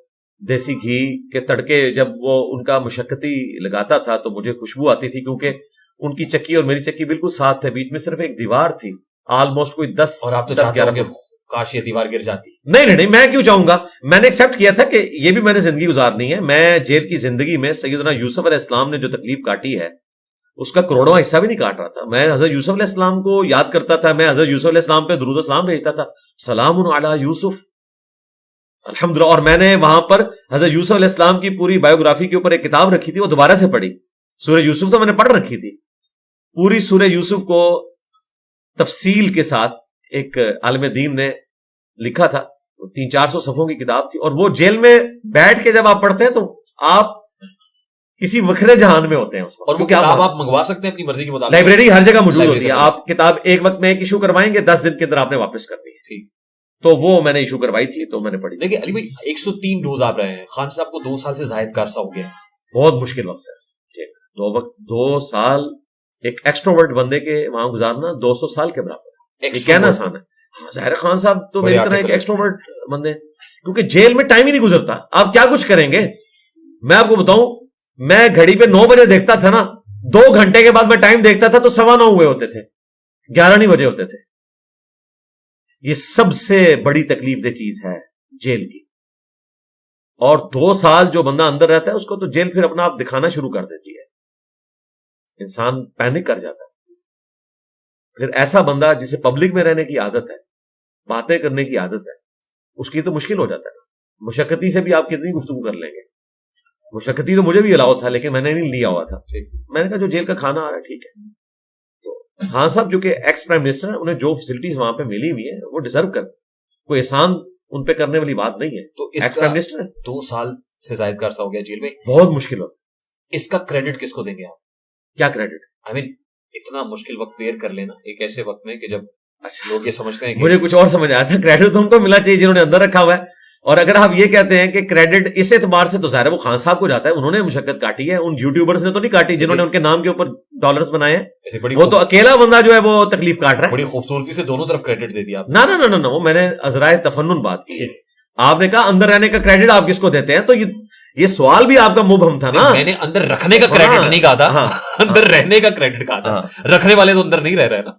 دیسی گھی کے تڑکے. جب وہ ان کا مشقتی لگاتا تھا تو مجھے خوشبو آتی تھی, کیونکہ ان کی چکی اور میری چکی بالکل ساتھ تھے, بیچ میں صرف ایک دیوار تھی, آلموسٹ کوئی 10. اور آپ تو چاہتے ہوں کہ کاش یہ دیوار گر جاتی. نہیں, میں کیوں چاہوں گا, میں نے ایکسپٹ کیا تھا کہ یہ بھی میں نے زندگی گزارنی ہے. میں جیل کی زندگی میں سیدنا یوسف علیہ السلام نے جو تکلیف کاٹی ہے اس کا کروڑواں حصہ بھی نہیں کاٹ رہا تھا. میں حضرت یوسف علیہ السلام کو یاد کرتا تھا, میں حضرت یوسف علیہ السلام پہ درود و سلام بھیجتا تھا, سلام علی یوسف, الحمدللہ. اور میں نے وہاں پر حضرت یوسف علیہ السلام کی پوری بایوگرافی کے اوپر ایک کتاب رکھی تھی, وہ دوبارہ سے پڑھی. سورہ یوسف تو میں نے پڑھ رکھی تھی, پوری سورہ یوسف کو تفصیل کے ساتھ ایک عالم دین نے لکھا تھا, 300-400 صفحوں کی کتاب تھی. اور وہ جیل میں بیٹھ کے جب آپ پڑھتے ہیں تو آپ کسی وکھرے جہان میں ہوتے ہیں اس وقت. اور وہ کتاب آپ منگوا سکتے ہیں اپنی مرضی کے مطابق, لائبریری ہر جگہ موجود ہوتی ہے. آپ کتاب ایک وقت میں ایک ایشو کروائیں گے, 10 دن کے اندر آپ نے واپس کرنی ہے. ٹھیک, تو وہ میں نے ایشو کروائی تھی, تو میں نے پڑھی. دیکھیں علی بھائی, 103 روز آپ رہے ہیں, خان صاحب کو 2 سال سے زائد کا عرصہ ہو گیا. بہت مشکل وقت ہے. 2 سال ایک ایکسٹروورٹ بندے کے وہاں گزارنا 200 سال کے برابر ہے. یہ کہنا آسان ہے. ظاہر خان صاحب تو میری طرح ایک ایکسٹروورٹ بندے ہیں, کیونکہ جیل میں ٹائم ہی نہیں گزرتا. آپ کیا کچھ کریں گے, میں آپ کو بتاؤں, میں گھڑی پہ 9 بجے دیکھتا تھا نا, 2 گھنٹے کے بعد میں ٹائم دیکھتا تھا تو 9:15 ہوئے ہوتے تھے, 11 نہیں بجے ہوتے تھے. یہ سب سے بڑی تکلیف دہ چیز ہے جیل کی. اور 2 سال جو بندہ اندر رہتا ہے اس کو تو جیل پھر اپنا آپ دکھانا شروع کر دیتی ہے, انسان پینک کر جاتا ہے. پھر ایسا بندہ جسے پبلک میں رہنے کی عادت ہے, باتیں کرنے کی عادت ہے, اس کی تو مشکل ہو جاتا ہے. مشقتی سے بھی آپ کتنی گفتگو کر لیں گے. مشقتی تو مجھے بھی الاؤ تھا, لیکن میں نے نہیں لیا ہوا تھا. میں نے کہا جو جیل کا کھانا آ رہا ہے ٹھیک ہے. تو ہاں صاحب جو کہ ایکس پرائم منسٹر ہیں, انہیں جو فیسلٹیز وہاں پہ ملی ہوئی ہیں وہ ڈیزرو کر, کوئی احسان ان پہ کرنے والی بات نہیں ہے. تو ایکس پرائم منسٹر ہے, 2 سال سے زائد کا عرصہ ہو گیا جیل میں, بہت مشکل وقت. اس کا کریڈٹ کس کو دیں گے آپ؟ کیا کریڈٹ؟ آئی مین اتنا مشکل وقت بیر کر لینا ایک ایسے وقت میں کہ جب لوگ یہ سمجھتے ہیں. مجھے کچھ اور سمجھ آیا تھا, کریڈٹ تو ان کو ملا چاہیے جنہوں نے اندر رکھا ہوا ہے. اور اگر آپ یہ کہتے ہیں کہ کریڈٹ اس اعتبار سے, تو ظاہر ہے وہ خان صاحب کو جاتا ہے, انہوں نے مشقت کاٹی ہے. ان یوٹیوبرز نے تو نہیں کاٹی جنہوں نے ان کے نام کے اوپر ڈالرز بنائے ہیں. وہ تو اکیلا بندہ جو ہے وہ تکلیف کاٹ رہا ہے. بڑی خوبصورتی سے دونوں طرف کریڈٹ دے دیا آپ. نہ, وہ میں نے عذرائے تفنن بات کی. آپ نے کہا اندر رہنے کا کریڈٹ آپ کس کو دیتے ہیں, تو یہ سوال بھی آپ کا مبہم تھا نا. میں نے اندر رکھنے کا کریڈٹ نہیں کہا تھا, اندر رہنے کا کریڈٹ کہا تھا. رکھنے والے تو اندر نہیں رہ رہے نا.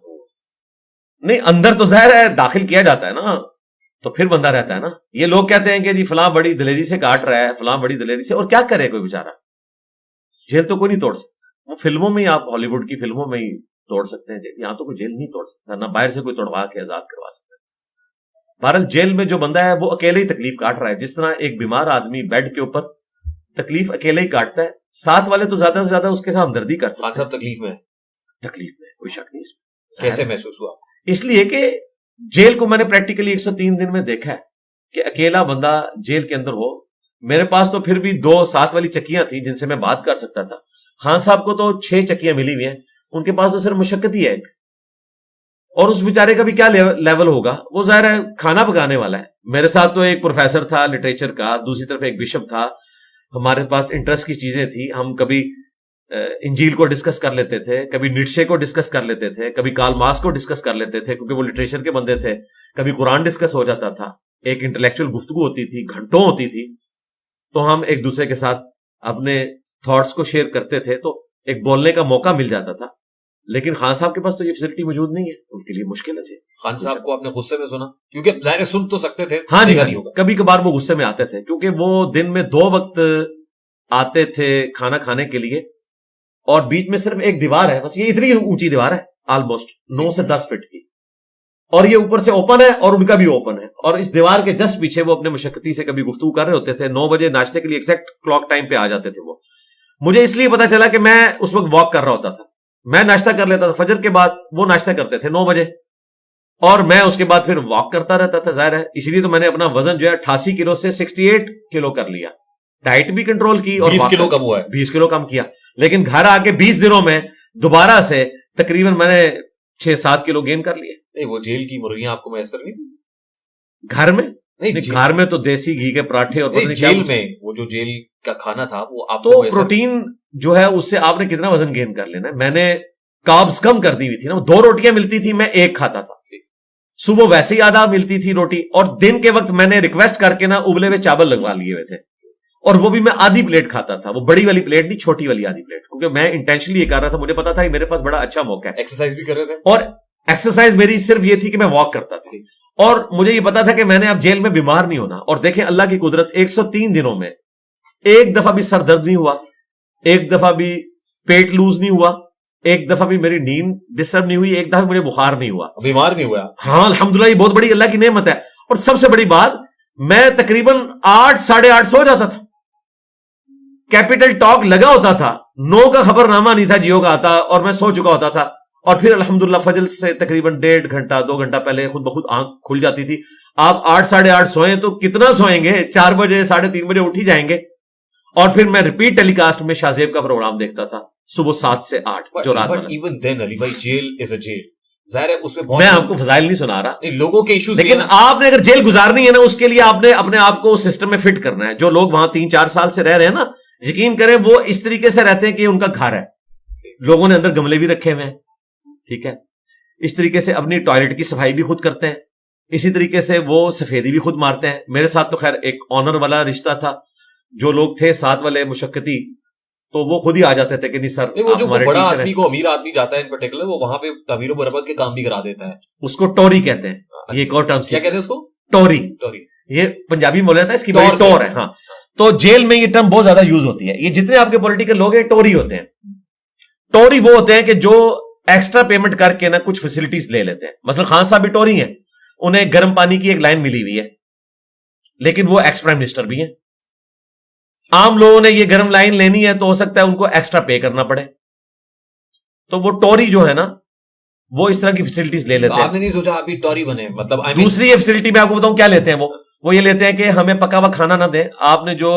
نہیں, اندر تو ظاہر ہے داخل کیا جاتا ہے نا, تو پھر بندہ رہتا ہے نا. یہ لوگ کہتے ہیں کہ جی فلاں بڑی دلیری سے کاٹ رہا ہے, فلاں بڑی دلیری سے, اور کیا کرے کوئی بیچارہ. جیل تو کوئی نہیں توڑ سکتا. وہ فلموں میں ہی, آپ ہالی ووڈ کی فلموں میں ہی توڑ سکتے ہیں جیل. یہاں تو کوئی جیل نہیں توڑ سکتا, نہ باہر سے کوئی توڑوا کے آزاد کروا سکتا. بہرحال جیل میں جو بندہ ہے وہ اکیلے ہی تکلیف کاٹ رہا ہے. جس طرح ایک بیمار آدمی بیڈ کے اوپر تکلیف اکیلے ہی کاٹتا ہے, ساتھ والے تو زیادہ سے زیادہ اس کے ساتھ ہمدردی کر سکتے ہیں. صاحب تکلیف میں کوئی شک نہیں. کیسے محسوس ہوا؟ اس لیے کہ جیل کو میں نے پریکٹیکلی 103 دن میں دیکھا ہے کہ اکیلا بندہ جیل کے اندر ہو. میرے پاس تو پھر بھی 2 ساتھ والی چکیاں تھیں جن سے میں بات کر سکتا تھا. خان صاحب کو تو 6 چکیاں ملی ہوئی ہیں, ان کے پاس تو صرف مشقت ہی ہے ایک, اور اس بیچارے کا بھی کیا لیول ہوگا, وہ ظاہر ہے کھانا پکانے والا ہے. میرے ساتھ تو ایک پروفیسر تھا لٹریچر کا, دوسری طرف ایک بشپ تھا, ہمارے پاس انٹرسٹ کی چیزیں تھی, ہم کبھی انجیل کو ڈسکس کر لیتے تھے, کبھی نیٹشے کو ڈسکس کر لیتے تھے, کبھی کارل مارکس کو ڈسکس کر لیتے تھے کیونکہ وہ لٹریچر کے بندے تھے, کبھی قرآن ڈسکس ہو جاتا تھا, ایک انٹلیکچوئل گفتگو ہوتی تھی, گھنٹوں ہوتی تھی. تو ہم ایک دوسرے کے ساتھ اپنے تھاٹس کو شیئر کرتے تھے, تو ایک بولنے کا موقع مل جاتا تھا. لیکن خان صاحب کے پاس تو یہ فیسلٹی موجود نہیں ہے, ان کے لیے مشکل ہے جی. خان صاحب کو آپ نے غصے میں سنا؟ کیونکہ ظاہر سن تو سکتے تھے. ہاں جی, کبھی کبھار وہ غصے میں آتے تھے کیونکہ وہ دن میں 2 وقت آتے تھے کھانا کھانے کے لیے, اور بیچ میں صرف ایک دیوار ہے بس, یہ اتنی اونچی دیوار ہے آلموسٹ 9 سے 10 فٹ کی, اور یہ اوپر سے اوپن ہے اور ان کا بھی اوپن ہے, اور اس دیوار کے جسٹ پیچھے وہ اپنے مشقتی سے کبھی گفتگو کر رہے ہوتے تھے. 9 بجے ناشتے کے لیے ایگزیکٹ کلاک ٹائم پہ آ جاتے تھے وہ. مجھے اس لیے پتا چلا کہ میں اس وقت واک کر رہا ہوتا تھا, میں ناشتہ کر لیتا تھا فجر کے بعد, وہ ناشتہ کرتے تھے 9 بجے, اور میں اس کے بعد پھر واک کرتا رہتا تھا. ظاہر ہے اسی لیے تو میں نے اپنا وزن جو ہے 88 کلو سے 68 کلو کر لیا, ڈائٹ بھی کنٹرول کی اور 20 کلو کم ہوا ہے, 20 کلو کم کیا. لیکن گھر آ کے 20 دنوں میں دوبارہ سے تقریباً میں نے 6-7 کلو گین کر لیے. نہیں وہ جیل کی مرغیاں آپ کو میسر نہیں تھی گھر میں؟ نہیں گھر میں تو دیسی گھی کے پراٹھے, اور جیل میں وہ جو جیل کا کھانا تھا وہ آپ تو پروٹین جو ہے اس سے آپ نے کتنا وزن گین کر لینا. میں نے کاربز کم کر دی ہوئی تھی نا, 2 روٹیاں ملتی تھی, میں 1 کھاتا تھا. صبح ویسے ہی آدھا ملتی تھی روٹی, اور دن کے وقت میں نے ریکویسٹ کر کے نا ابلے ہوئے چاول لگوا لیے ہوئے تھے, اور وہ بھی میں آدھی پلیٹ کھاتا تھا, وہ بڑی والی پلیٹ نہیں, چھوٹی والی آدھی پلیٹ, کیونکہ میں انٹینشنلی یہ کر رہا تھا, مجھے پتا تھا کہ میرے پاس بڑا اچھا موقع ہے. ایکسرسائز بھی کر رہے تھے, اور ایکسرسائز میری صرف یہ تھی کہ میں واک کرتا تھا, اور مجھے یہ پتا تھا کہ میں نے اب جیل میں بیمار نہیں ہونا. اور دیکھیں اللہ کی قدرت, 103 دنوں میں ایک دفعہ بھی سر درد نہیں ہوا, ایک دفعہ بھی پیٹ لوز نہیں ہوا, ایک دفعہ بھی میری نیند ڈسٹرب نہیں ہوئی, ایک دفعہ مجھے بخار نہیں ہوا, بیمار نہیں ہوا. ہاں الحمدللہ, یہ بہت بڑی اللہ کی نعمت ہے. اور سب سے بڑی بات, میں تقریباً 8-8:30 سو جاتا تھا. کیپٹل ٹاک لگا ہوتا تھا, 9 کا خبر نامہ نہیں تھا جیو کا آتا, اور میں سو چکا ہوتا تھا. اور پھر الحمدللہ فجر سے تقریباً 1.5 گھنٹہ 2 گھنٹہ پہلے خود بخود آنکھ کھل جاتی تھی. آپ 8-8:30 سوئیں تو کتنا سوئیں گے, 4 بجے 3:30 بجے اٹھ ہی جائیں گے. اور پھر میں ریپیٹ ٹیلی کاسٹ میں شاہزیب کا پروگرام دیکھتا تھا صبح 7 سے 8 جو رات والا. ایون دین علی بھائی جیل از اے جیل, ظاہر ہے اس میں میں آپ کو فضائل نہیں سنا رہا, لوگوں کے ایشوز, لیکن آپ نے اگر جیل گزارنی ہے نا, اس کے لیے آپ نے اپنے آپ کو سسٹم میں فٹ کرنا ہے. جو لوگ وہاں 3-4 سال سے رہ رہے ہیں نا, یقین کریں وہ اس طریقے سے رہتے ہیں کہ ان کا گھر ہے. لوگوں نے اندر گملے بھی رکھے ہوئے ہیں, ٹھیک ہے, اس طریقے سے اپنی ٹوائلٹ کی صفائی بھی خود کرتے ہیں, اسی طریقے سے وہ سفیدی بھی خود مارتے ہیں. میرے ساتھ تو خیر ایک آنر والا رشتہ تھا, جو لوگ تھے ساتھ والے مشقتی, تو وہ خود ہی آ جاتے تھے کہ نہیں سر, وہ جو بڑا آدمی کو امیر آدمی جاتا ہے ان پرٹیکولر, وہ وہاں پہ تعمیر و مرمت کے کام بھی کرا دیتا ہے. اس کو ٹوری کہتے ہیں. یہ ایک اور ٹرم, کیا کہتے ہیں اس کو؟ ٹوری. ٹوری یہ پنجابی میں بولا جاتا ہے, اس کی بڑی ٹور ہے. ہاں, تو جیل میں یہ ٹرم بہت زیادہ یوز ہوتی ہے. یہ جتنے آپ کے پولیٹیکل لوگ ہیں ٹوری ہوتے ہیں. ٹوری وہ ہوتے ہیں کہ جو ایکسٹرا پیمنٹ کر کے نا کچھ فیسلٹیز لے لیتے ہیں. مثلا خان صاحب بھی ٹوری ہیں, انہیں گرم پانی کی ایک لائن ملی ہوئی ہے, لیکن وہ ایکس پرائم منسٹر بھی ہیں. عام لوگوں نے یہ گرم لائن لینی ہے تو ہو سکتا ہے ان کو ایکسٹرا پے کرنا پڑے. تو وہ ٹوری جو ہے نا, وہ اس طرح کی فیسلٹیز لے لیتے ہیں. آپ نے نہیں سوچا آپ بھی ٹوری بنے؟ مطلب دوسری یہ فیسلٹی میں آپ کو بتاؤں کیا لیتے ہیں وہ یہ لیتے ہیں کہ ہمیں پکا ہوا کھانا نہ دیں, آپ نے جو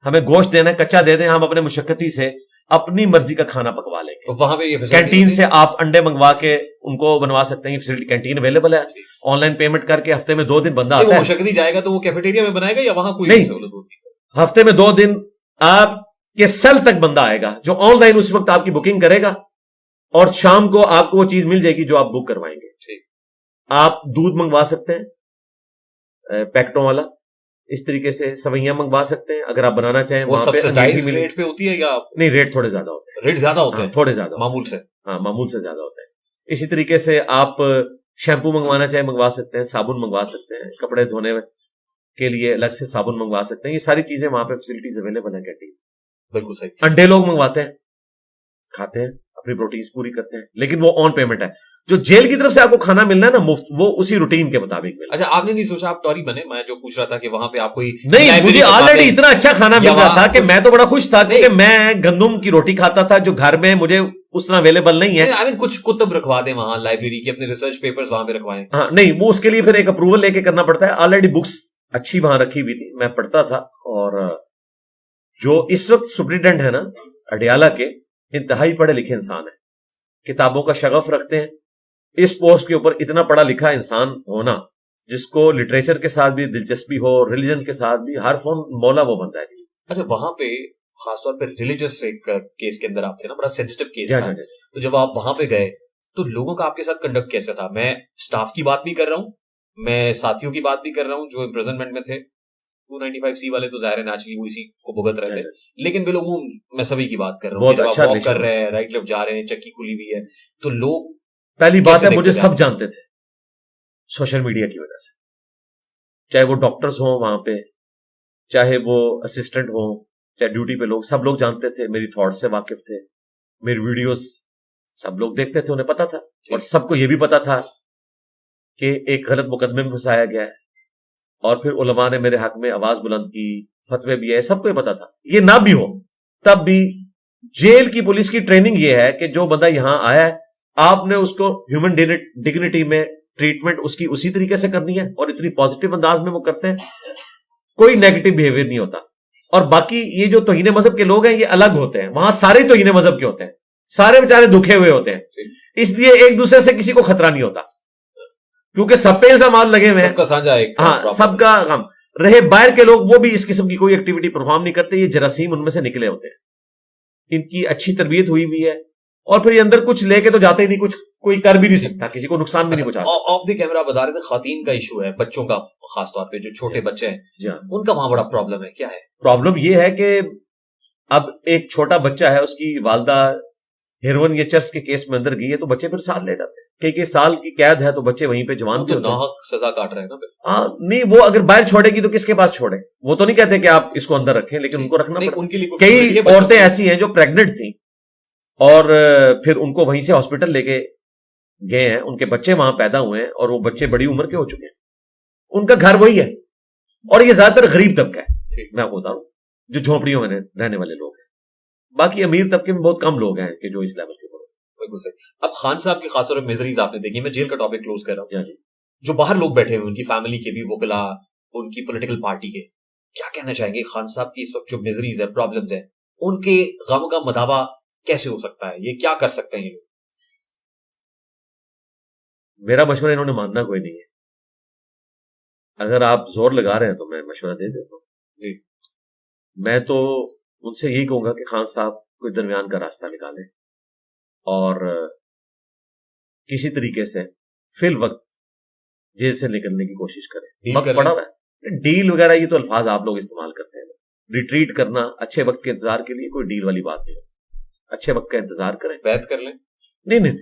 ہمیں گوشت دینا ہے کچا دے دیں, ہم اپنے مشقتی سے اپنی مرضی کا کھانا پکوا لیں گے. وہاں پہ یہ کینٹین سے آپ انڈے منگوا کے ان کو بنوا سکتے ہیں. یہ فیسلٹی کینٹین اویلیبل ہے, آن لائن پیمنٹ کر کے ہفتے میں 2 دن بندہ آتا ہے. مشقتی جائے گا تو وہ کیفیٹیریا میں بنائے گا یا وہاں کوئی نہیں, ہفتے میں 2 دن آپ کے سیل تک بندہ آئے گا جو آن لائن اس وقت آپ کی بکنگ کرے گا, اور شام کو آپ کو وہ چیز مل جائے گی جو آپ بک کروائیں گے. آپ دودھ منگوا سکتے ہیں پیکٹوں والا, اس طریقے سے سوئیاں منگوا سکتے ہیں اگر آپ بنانا چاہیں. وہ سبسڈائز ریٹ پہ ہوتی ہے یا نہیں؟ ریٹ تھوڑے زیادہ ہوتے ہیں. ریٹ زیادہ ہوتے ہیں تھوڑے زیادہ معمول سے. ہاں معمول سے زیادہ ہوتے ہیں. اسی طریقے سے آپ شیمپو منگوانا چاہیں منگوا سکتے ہیں, صابن منگوا سکتے ہیں, کپڑے دھونے کے لیے الگ سے صابن منگوا سکتے ہیں. یہ ساری چیزیں وہاں پہ فیسلٹیز اویلیبل ہیں کینٹین. بالکل صحیح. انڈے لوگ منگواتے ہیں, کھاتے ہیں, اپنی پروٹینز پوری کرتے ہیں, لیکن وہ آن پیمنٹ ہے. جو جیل کی طرف سے آپ کو کھانا ملنا ہے نا مفت, وہ اسی روٹین کے مطابق ملنا. اچھا, آپ نے نہیں سوچا آپ ٹوری بنے؟ میں جو پوچھ رہا تھا کہ وہاں پہ آپ کوئی نہیں, مجھے آلریڈی اتنا اچھا کھانا مل رہا تھا کہ میں تو بڑا خوش تھا, کیونکہ میں گندم کی روٹی کھاتا تھا جو گھر میں مجھے اس طرح اویلیبل نہیں ہے. کچھ کتب رکھوا دیں وہاں, لائبریری کی اپنے ریسرچ پیپرز وہاں پہ رکھوائیں. ہاں نہیں, وہ اس کے لیے پھر ایک اپروول لے کے کرنا پڑتا ہے. آلریڈی بکس اچھی وہاں رکھی ہوئی تھی, میں پڑھتا تھا. اور جو اس وقت سپرنٹینڈنٹ ہے نا اڈیالہ کے, انتہائی پڑھے لکھے انسان ہیں, کتابوں کا شغف رکھتے ہیں, اس پوسٹ کے اوپر اتنا پڑھا لکھا انسان ہونا جس کو لٹریچر کے ساتھ بھی دلچسپی ہو, ریلیجن کے ساتھ بھی, ہر فون مولا وہ بنتا ہے. اچھا, وہاں پہ خاص طور پہ ریلیجس ایک کیس کے اندر آپ تھے نا, بڑا سینسٹیو کیس تھا, تو جب آپ وہاں پہ گئے تو لوگوں کا آپ کے ساتھ کنڈکٹ کیسا تھا؟ میں اسٹاف کی بات بھی کر رہا ہوں, میں ساتھیوں کی بات بھی کر رہا ہوں جو امپریزنمنٹ میں تھے. 295C والے تو ظاہر ہے نیچرلی وہ اسی کو بھگت رہے تھے, لیکن بالعموم میں سبھی کی بات کر رہا ہوں. اچھا واک کر رہے ہیں, رائٹ لیفٹ جا رہے ہیں, چکی کھلی ہوئی ہے, تو لوگ, پہلی بات ہے مجھے سب جانتے تھے سوشل میڈیا کی وجہ سے, چاہے وہ ڈاکٹرز ہوں وہاں پہ, چاہے وہ اسسٹنٹ ہوں, چاہے ڈیوٹی پہ لوگ, سب لوگ جانتے تھے, میری تھاٹ سے واقف تھے, میری ویڈیوز سب لوگ دیکھتے تھے, انہیں پتا تھا. اور سب کو یہ بھی پتا تھا کہ ایک غلط مقدمے میں پھنسایا گیا ہے, اور پھر علماء نے میرے حق میں آواز بلند کی, فتوے بھی ہے, سب کو یہ پتا تھا. یہ نہ بھی ہو تب بھی جیل کی پولیس کی ٹریننگ یہ ہے کہ جو بندہ یہاں آیا ہے آپ نے اس کو ہیومن ڈگنیٹی میں ٹریٹمنٹ اس کی اسی طریقے سے کرنی ہے, اور اتنی پازیٹیو انداز میں وہ کرتے ہیں, کوئی نیگیٹو بہیویئر نہیں ہوتا. اور باقی یہ جو توہین مذہب کے لوگ ہیں یہ الگ ہوتے ہیں, وہاں سارے توہین مذہب کے ہوتے ہیں, سارے بیچارے دکھے ہوئے ہوتے ہیں, اس لیے ایک دوسرے سے کسی کو خطرہ نہیں ہوتا کیونکہ سب پہ الزامات لگے ہوئے ہیں. ہاں, سب کا غم رہے. باہر کے لوگ وہ بھی اس قسم کی کوئی ایکٹیویٹی پرفارم نہیں کرتے, یہ جراثیم ان میں سے نکلے ہوتے ہیں, ان کی اچھی تربیت ہوئی ہوئی ہے, اور پھر یہ اندر کچھ لے کے تو جاتے ہی نہیں, کچھ کوئی کر بھی نہیں سکتا, کسی کو نقصان بھی نہیں پہنچا سکتا. آف دی کیمرا بتا رہے تھے خواتین کا ایشو ہے, بچوں کا, خاص طور پہ جو چھوٹے بچے ہیں ان کا وہاں بڑا پرابلم ہے. کیا ہے پرابلم؟ یہ ہے کہ اب ایک چھوٹا بچہ ہے, اس کی والدہ ہیروئن یا چرس کے کیس میں اندر گئی ہے, تو بچے پھر ساتھ لے جاتے ہیں, کہ سال کی قید ہے تو بچے وہیں پہ جوان تو ناحق سزا کاٹ رہے ہیں نا. ہاں نہیں, وہ اگر باہر چھوڑے گی تو کس کے پاس چھوڑے, وہ تو نہیں کہتے کہ آپ اس کو اندر رکھیں, لیکن ان کو رکھنا پڑتا. ان کے لیے کئی عورتیں ایسی ہیں جو پریگننٹ تھیں اور پھر ان کو وہیں سے ہاسپٹل لے کے گئے ہیں, ان کے بچے وہاں پیدا ہوئے ہیں, اور وہ بچے بڑی عمر کے ہو چکے ہیں, ان کا گھر وہی ہے, اور یہ زیادہ تر غریب طبقہ ہے. میں آپ کو بتاؤں جو جھونپڑیوں میں رہنے والے لوگ ہیں, باقی امیر طبقے میں بہت کم لوگ ہیں کہ جو اس لیول کے اوپر. اب خان صاحب کی خاص طور پر میزریز آپ نے دیکھی, میں جیل کا ٹاپک کلوز کر رہا ہوں, جو باہر لوگ بیٹھے ہوئے ان کی فیملی کے بھی, وکلا, ان کی پولیٹیکل پارٹی کے, کیا کہنا چاہیں گے خان صاحب کی اس وقت جو میزریز ہے, پرابلمز ہیں, ان کے غم کا مداوا کیسے ہو سکتا ہے, یہ کیا کر سکتے ہیں یہ لوگ؟ میرا مشورہ انہوں نے ماننا کوئی نہیں ہے, اگر آپ زور لگا رہے ہیں تو میں مشورہ دے دیتا ہوں. جی, میں تو ان سے یہی کہوں گا کہ خان صاحب کوئی درمیان کا راستہ نکالیں, اور کسی طریقے سے فی الوقت جیل سے نکلنے کی کوشش کریں. وقت پڑا ہوا ہے, ڈیل وغیرہ یہ تو الفاظ آپ لوگ استعمال کرتے ہیں, ریٹریٹ کرنا اچھے وقت کے انتظار کے لیے کوئی ڈیل والی بات نہیں ہوتی. اچھے وقت کا انتظار کریں, بیعت کر لیں. نہیں,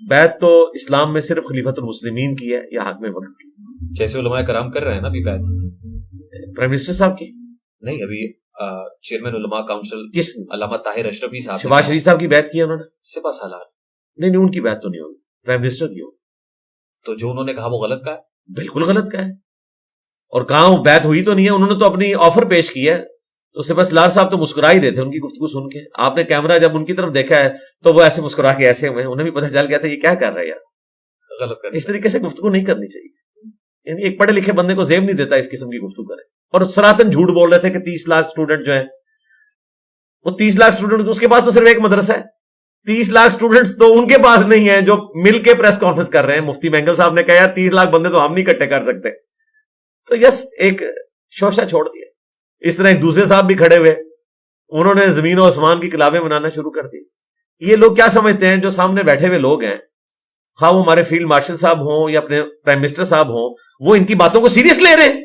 بیعت تو اسلام میں صرف خلیفۃ المسلمین کی ہے یا حاکم وقت کی, جیسے علماء کرام کر رہے ہیں نا ابھی بیعت. پرائم منسٹر صاحب کی نہیں, ابھی چیئرمین علماء کاؤنسل کس علامہ طاہر اشرفی صاحب, شہباز شریف صاحب کی بیعت کی ہے انہوں نے. سپاہ سالار نہیں, ان کی بیعت تو نہیں ہوگی, پرائم منسٹر کی ہوگی. تو جو انہوں نے کہا وہ غلط کہا ہے. بالکل غلط کہا ہے, اور کہاں بیعت ہوئی تو نہیں ہے. انہوں نے تو اپنی آفر پیش کی ہے, تو سپاہ سالار صاحب تو مسکرا ہی دیتے ان کی گفتگو سن کے. آپ نے کیمرہ جب ان کی طرف دیکھا ہے تو وہ ایسے مسکرا کے ایسے ہوئے, انہیں بھی پتہ چل گیا تھا یہ کیا کر رہا ہے یار, غلط کر. اس طریقے سے گفتگو نہیں کرنی چاہیے. یعنی ایک پڑھے لکھے بندے کو زیب نہیں دیتا اس قسم کی گفتگو کرے. اور سناتن جھوٹ بول رہے تھے کہ 30 لاکھ اسٹوڈنٹ جو ہیں, وہ 30 لاکھ اسٹوڈنٹ, اس کے پاس تو صرف ایک مدرسہ ہے. 30 لاکھ اسٹوڈنٹس تو ان کے پاس نہیں ہیں جو مل کے پریس کانفرنس کر رہے ہیں. مفتی مینگل صاحب نے کہا یار 30 لاکھ بندے تو ہم نہیں اکٹھے کر سکتے. تو یس, ایک شوشہ چھوڑ دیا. اس طرح ایک دوسرے صاحب بھی کھڑے ہوئے, انہوں نے زمین و آسمان کی کتابیں بنانا شروع کر دی. یہ لوگ کیا سمجھتے ہیں, جو سامنے بیٹھے ہوئے لوگ ہیں, خواہ وہ ہمارے فیلڈ مارشل صاحب ہوں یا اپنے پرائم منسٹر صاحب ہوں, وہ ان کی باتوں کو سیریس لے رہے ہیں.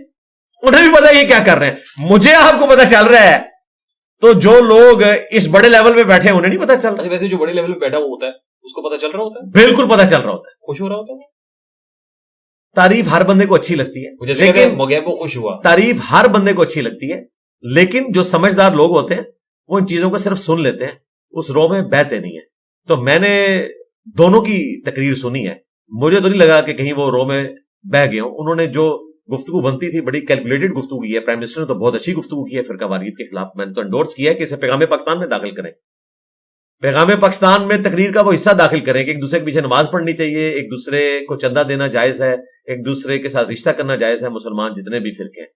انہیں بھی پتا یہ کیا کر رہے ہیں. مجھے آپ کو پتا چل رہا ہے, تو جو لوگ اس بڑے لیول پہ بیٹھے ہیں انہیں نہیں پتا چل رہا. ویسے جو بڑے لیول پہ بیٹھا ہوا ہوتا ہے اس کو پتا چل رہا ہوتا ہے, بالکل پتا چل رہا ہوتا ہے, خوش ہو رہا ہوتا ہے. تعریف ہر بندے کو اچھی لگتی ہے, لیکن مغیب خوش ہوا. تعریف ہر بندے کو اچھی لگتی ہے, لیکن جو سمجھدار لوگ ہوتے ہیں وہ ان چیزوں کو صرف سن لیتے ہیں, اس رو میں بہتے نہیں ہیں. تو میں نے دونوں کی تقریر سنی ہے, مجھے تو نہیں لگا کہ کہیں وہ رو میں بہ گئے ہوں. انہوں نے جو گفتگو بنتی تھی بڑی کیلکولیٹڈ گفتگو کی ہے. پرائم منسٹر نے تو بہت اچھی گفتگو کی ہے فرقہ واریت کے خلاف. میں نے تو انڈورس کیا ہے کہ اسے پیغام پاکستان میں داخل کریں. پیغام پاکستان میں تقریر کا وہ حصہ داخل کریں کہ ایک دوسرے کے پیچھے نماز پڑھنی چاہیے, ایک دوسرے کو چندہ دینا جائز ہے, ایک دوسرے کے ساتھ رشتہ کرنا جائز ہے, مسلمان جتنے بھی فرقے ہیں.